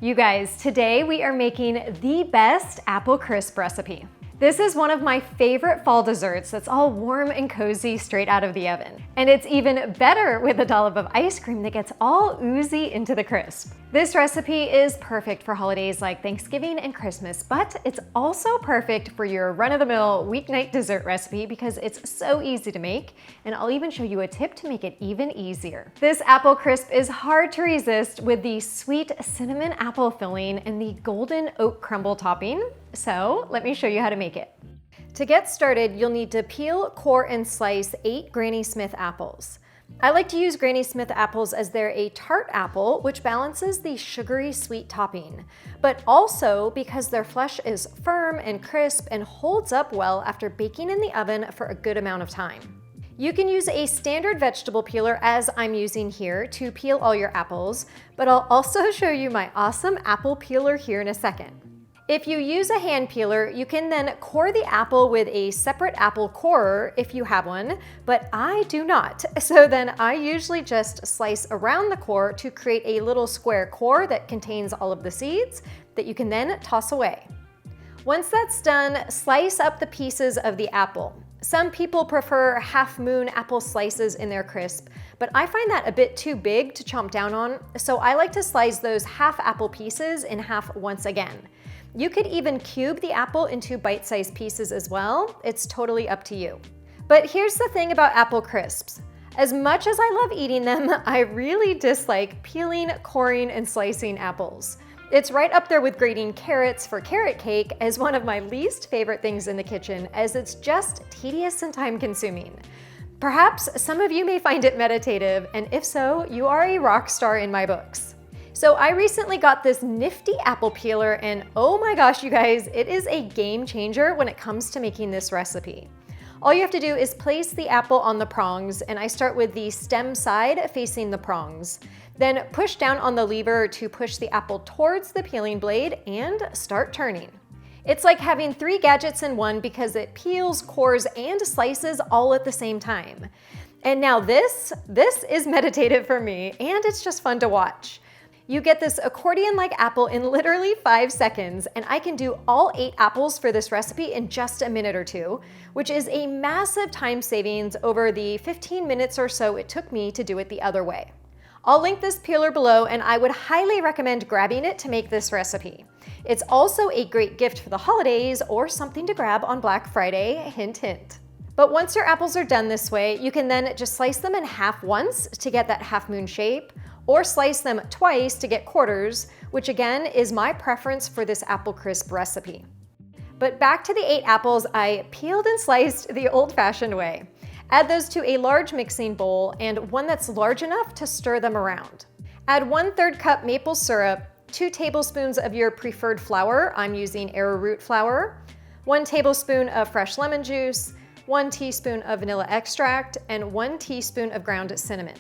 You guys, today we are making the best apple crisp recipe. This is one of my favorite fall desserts that's all warm and cozy straight out of the oven. And it's even better with a dollop of ice cream that gets all oozy into the crisp. This recipe is perfect for holidays like Thanksgiving and Christmas, but it's also perfect for your run-of-the-mill weeknight dessert recipe because it's so easy to make, and I'll even show you a tip to make it even easier. This apple crisp is hard to resist with the sweet cinnamon apple filling and the golden oat crumble topping. So let me show you how to make it. To get started, you'll need to peel, core, and slice 8 Granny Smith apples. I like to use Granny Smith apples as they're a tart apple, which balances the sugary sweet topping, but also because their flesh is firm and crisp and holds up well after baking in the oven for a good amount of time. You can use a standard vegetable peeler as I'm using here to peel all your apples, but I'll also show you my awesome apple peeler here in a second. If you use a hand peeler, you can then core the apple with a separate apple corer if you have one, but I do not. So then I usually just slice around the core to create a little square core that contains all of the seeds that you can then toss away. Once that's done, slice up the pieces of the apple. Some people prefer half-moon apple slices in their crisp, but I find that a bit too big to chomp down on, so I like to slice those half apple pieces in half once again. You could even cube the apple into bite-sized pieces as well. It's totally up to you. But here's the thing about apple crisps. As much as I love eating them, I really dislike peeling, coring, and slicing apples. It's right up there with grating carrots for carrot cake as one of my least favorite things in the kitchen, as it's just tedious and time-consuming. Perhaps some of you may find it meditative, and if so, you are a rock star in my books. So I recently got this nifty apple peeler, and oh my gosh, you guys, it is a game changer when it comes to making this recipe. All you have to do is place the apple on the prongs, and I start with the stem side facing the prongs. Then push down on the lever to push the apple towards the peeling blade and start turning. It's like having 3 gadgets in one because it peels, cores, and slices all at the same time. And now this is meditative for me, and it's just fun to watch. You get this accordion-like apple in literally 5 seconds, and I can do all 8 apples for this recipe in just a minute or two, which is a massive time savings over the 15 minutes or so it took me to do it the other way. I'll link this peeler below, and I would highly recommend grabbing it to make this recipe. It's also a great gift for the holidays or something to grab on Black Friday, hint hint. But once your apples are done this way, you can then just slice them in half once to get that half-moon shape, or slice them twice to get quarters, which again is my preference for this apple crisp recipe. But back to the 8 apples I peeled and sliced the old-fashioned way. Add those to a large mixing bowl and one that's large enough to stir them around. Add 1/3 cup maple syrup, 2 tablespoons of your preferred flour, I'm using arrowroot flour, 1 tablespoon of fresh lemon juice, 1 teaspoon of vanilla extract, and 1 teaspoon of ground cinnamon.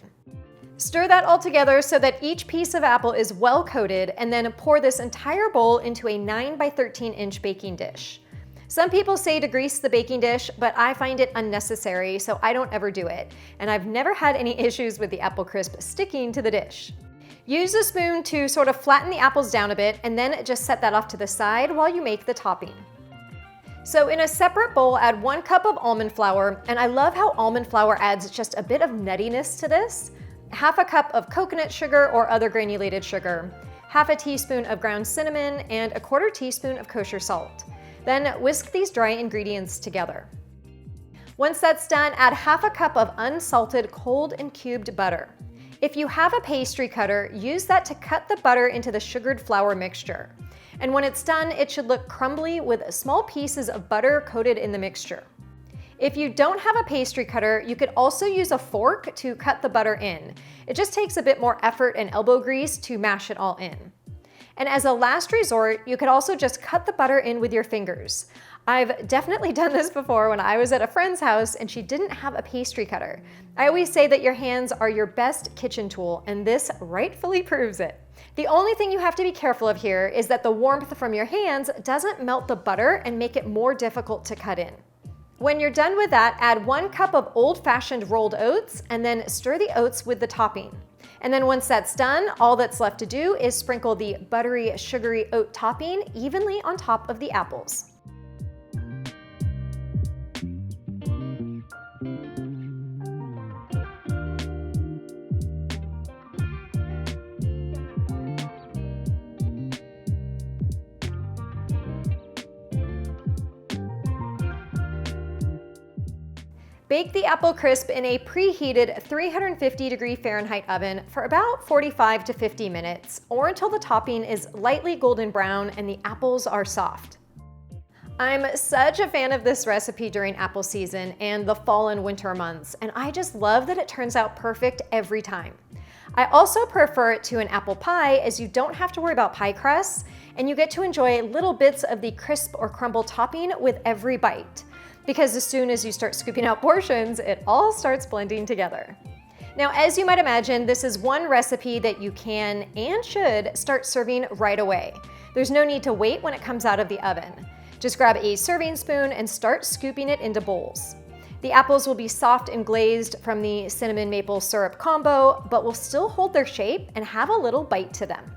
Stir that all together so that each piece of apple is well coated, and then pour this entire bowl into a 9 by 13 inch baking dish. Some people say to grease the baking dish, but I find it unnecessary, so I don't ever do it. And I've never had any issues with the apple crisp sticking to the dish. Use a spoon to sort of flatten the apples down a bit, and then just set that off to the side while you make the topping. So in a separate bowl, add 1 cup of almond flour, and I love how almond flour adds just a bit of nuttiness to this. Half a cup of coconut sugar or other granulated sugar, half a teaspoon of ground cinnamon, and 1/4 teaspoon of kosher salt. Then whisk these dry ingredients together. Once that's done, add half a cup of unsalted cold and cubed butter. If you have a pastry cutter, use that to cut the butter into the sugared flour mixture. And when it's done, it should look crumbly with small pieces of butter coated in the mixture. If you don't have a pastry cutter, you could also use a fork to cut the butter in. It just takes a bit more effort and elbow grease to mash it all in. And as a last resort, you could also just cut the butter in with your fingers. I've definitely done this before when I was at a friend's house and she didn't have a pastry cutter. I always say that your hands are your best kitchen tool, and this rightfully proves it. The only thing you have to be careful of here is that the warmth from your hands doesn't melt the butter and make it more difficult to cut in. When you're done with that, add 1 cup of old-fashioned rolled oats and then stir the oats with the topping. And then once that's done, all that's left to do is sprinkle the buttery, sugary oat topping evenly on top of the apples. Bake the apple crisp in a preheated 350-degree Fahrenheit oven for about 45 to 50 minutes, or until the topping is lightly golden brown and the apples are soft. I'm such a fan of this recipe during apple season and the fall and winter months, and I just love that it turns out perfect every time. I also prefer it to an apple pie, as you don't have to worry about pie crusts, and you get to enjoy little bits of the crisp or crumble topping with every bite. Because as soon as you start scooping out portions, it all starts blending together. Now, as you might imagine, this is one recipe that you can and should start serving right away. There's no need to wait when it comes out of the oven. Just grab a serving spoon and start scooping it into bowls. The apples will be soft and glazed from the cinnamon maple syrup combo, but will still hold their shape and have a little bite to them.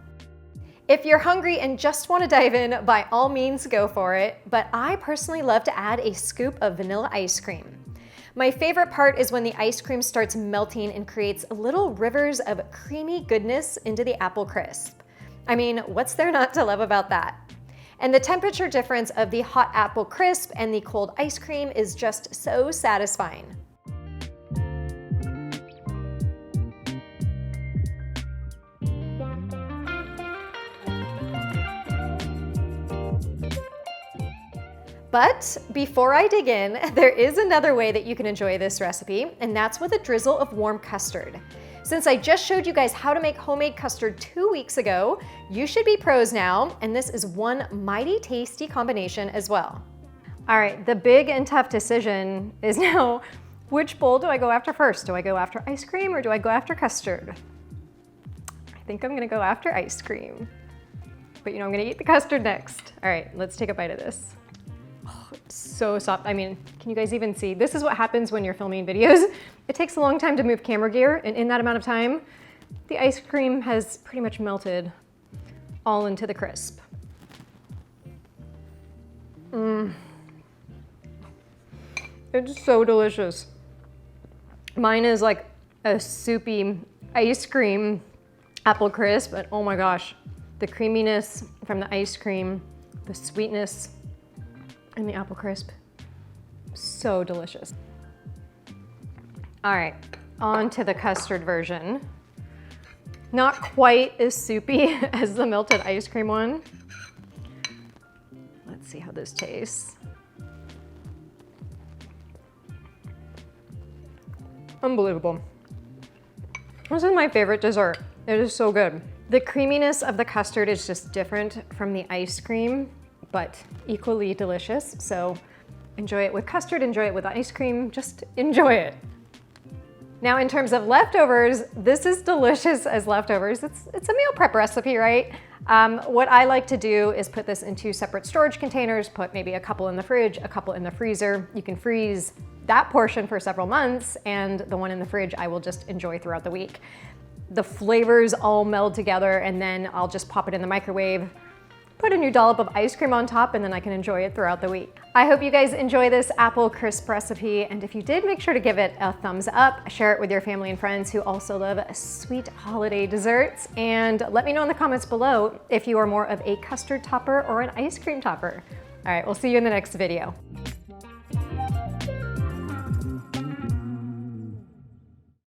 If you're hungry and just want to dive in, by all means go for it, but I personally love to add a scoop of vanilla ice cream. My favorite part is when the ice cream starts melting and creates little rivers of creamy goodness into the apple crisp. I mean, what's there not to love about that? And the temperature difference of the hot apple crisp and the cold ice cream is just so satisfying. But before I dig in, there is another way that you can enjoy this recipe, and that's with a drizzle of warm custard. Since I just showed you guys how to make homemade custard 2 weeks ago, you should be pros now, and this is one mighty tasty combination as well. All right, the big and tough decision is now, which bowl do I go after first? Do I go after ice cream or do I go after custard? I think I'm gonna go after ice cream. But you know, I'm gonna eat the custard next. All right, let's take a bite of this. Oh, it's so soft. I mean, can you guys even see? This is what happens when you're filming videos. It takes a long time to move camera gear, and in that amount of time, the ice cream has pretty much melted all into the crisp. It's so delicious. Mine is like a soupy ice cream apple crisp, but oh my gosh, the creaminess from the ice cream, the sweetness, and the apple crisp, so delicious. All right, on to the custard version. Not quite as soupy as the melted ice cream one. Let's see how this tastes. Unbelievable. This is my favorite dessert. It is so good. The creaminess of the custard is just different from the ice cream, but equally delicious. So enjoy it with custard, enjoy it with ice cream, just enjoy it. Now, in terms of leftovers, this is delicious as leftovers. It's a meal prep recipe, right? What I like to do is put this in 2 separate storage containers, put maybe a couple in the fridge, a couple in the freezer. You can freeze that portion for several months, and the one in the fridge I will just enjoy throughout the week. The flavors all meld together, and then I'll just pop it in the microwave, put a new dollop of ice cream on top, and then I can enjoy it throughout the week. I hope you guys enjoy this apple crisp recipe, and if you did, make sure to give it a thumbs up, share it with your family and friends who also love sweet holiday desserts, and let me know in the comments below if you are more of a custard topper or an ice cream topper. All right, we'll see you in the next video.